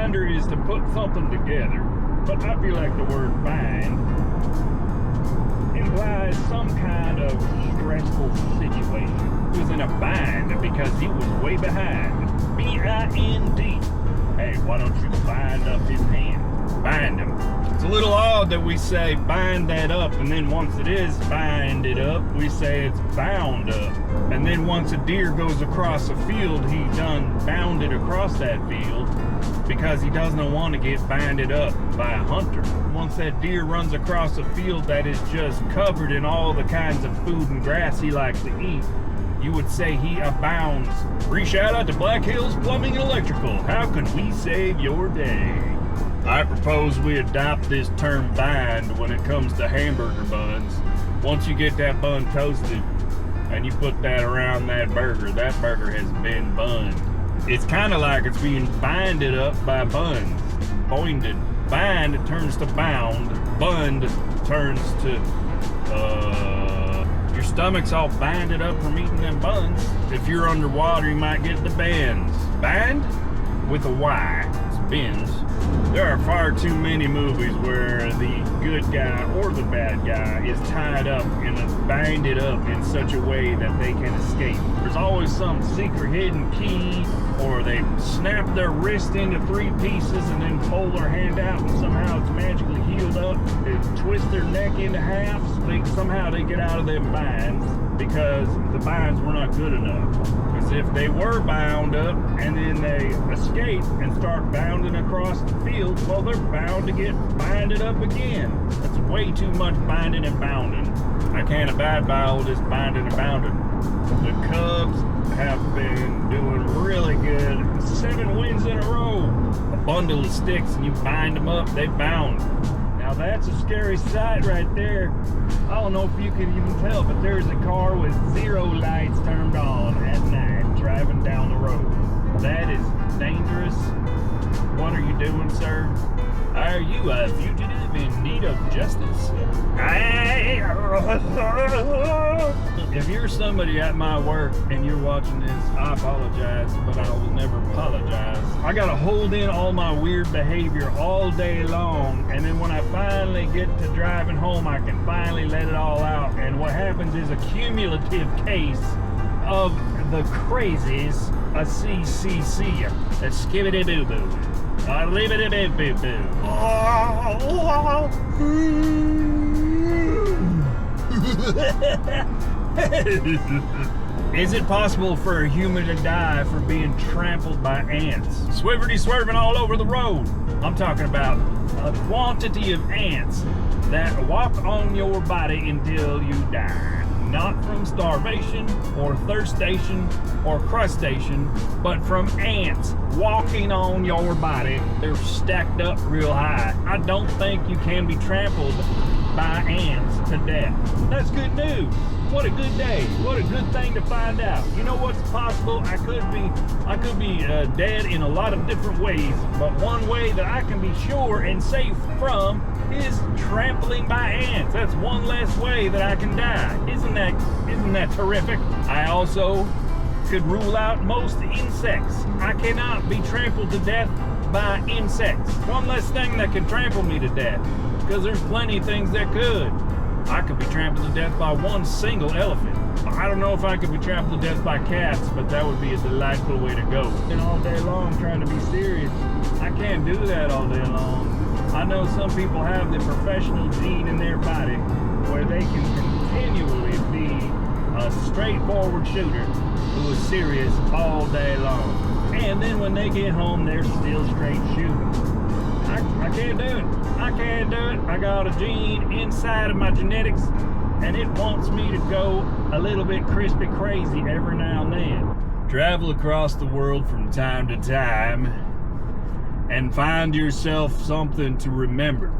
binder is to put something together, but I feel like the word bind implies some kind of stressful situation. He was in a bind because he was way behind. B-I-N-D. Hey, why don't you bind up his hand? Bind him. It's a little odd that we say bind that up, and then once it is bind it up, we say it's bound up. And then once a deer goes across a field, he done bounded across that field because he doesn't want to get binded up by a hunter. Once that deer runs across a field that is just covered in all the kinds of food and grass he likes to eat, you would say he abounds. Free shout out to Black Hills Plumbing and Electrical. How can we save your day? I propose we adopt this term bind when it comes to hamburger buns. Once you get that bun toasted and you put that around that burger has been bunned. It's kind of like it's being binded up by buns. Boinded. Bind turns to bound. Bund turns to, your stomach's all binded up from eating them buns. If you're underwater, you might get the bends. Bind with a Y. It's bends. There are far too many movies where the good guy or the bad guy is tied up and binded up in such a way that they can escape. There's always some secret hidden key, or they snap their wrist into 3 pieces and then pull their hand out and somehow it's magically healed up. They twist their neck into halves. Somehow they get out of them binds because the binds were not good enough. Because if they were bound up and then they escape and start bounding across the field, well, they're bound to get binded up again. That's way too much binding and bounding. I can't abide by all this binding and bounding. The Cubs have been doing really good. 7 wins in a row. A bundle of sticks and you bind them up, they bound. Now that's a scary sight right there. I don't know if you can even tell, but there's a car with 0 lights turned on at night driving down the road. That is dangerous. What are you doing, sir? Are you a fugitive in need of justice? If you're somebody at my work and you're watching this, I apologize, but I will never apologize. I gotta hold in all my weird behavior all day long, and then when I finally get to driving home, I can finally let it all out. And what happens is a cumulative case of the crazies, a CCC, a skibbity-boo-boo. Is it possible for a human to die for being trampled by ants? Swiverty swerving all over the road. I'm talking about a quantity of ants that walk on your body until you die. Not from starvation or thirstation or crustation, but from ants walking on your body. They're stacked up real high. I don't think you can be trampled by ants to death. That's good news. What a good day. What a good thing to find out. You know what's possible? I could be dead in a lot of different ways, but one way that I can be sure and safe from is trampling by ants. That's one less way that I can die. Isn't that terrific? I also could rule out most insects. I cannot be trampled to death by insects. One less thing that can trample me to death, because there's plenty of things that could. I could be trampled to death by one single elephant. I don't know if I could be trampled to death by cats, but that would be a delightful way to go. And all day long trying to be serious. I can't do that all day long. I know some people have the professional gene in their body where they can continually be a straightforward shooter who is serious all day long. And then when they get home, they're still straight shooting. I can't do it. I can't do it. I got a gene inside of my genetics, and it wants me to go a little bit crispy crazy every now and then. Travel across the world from time to time and find yourself something to remember.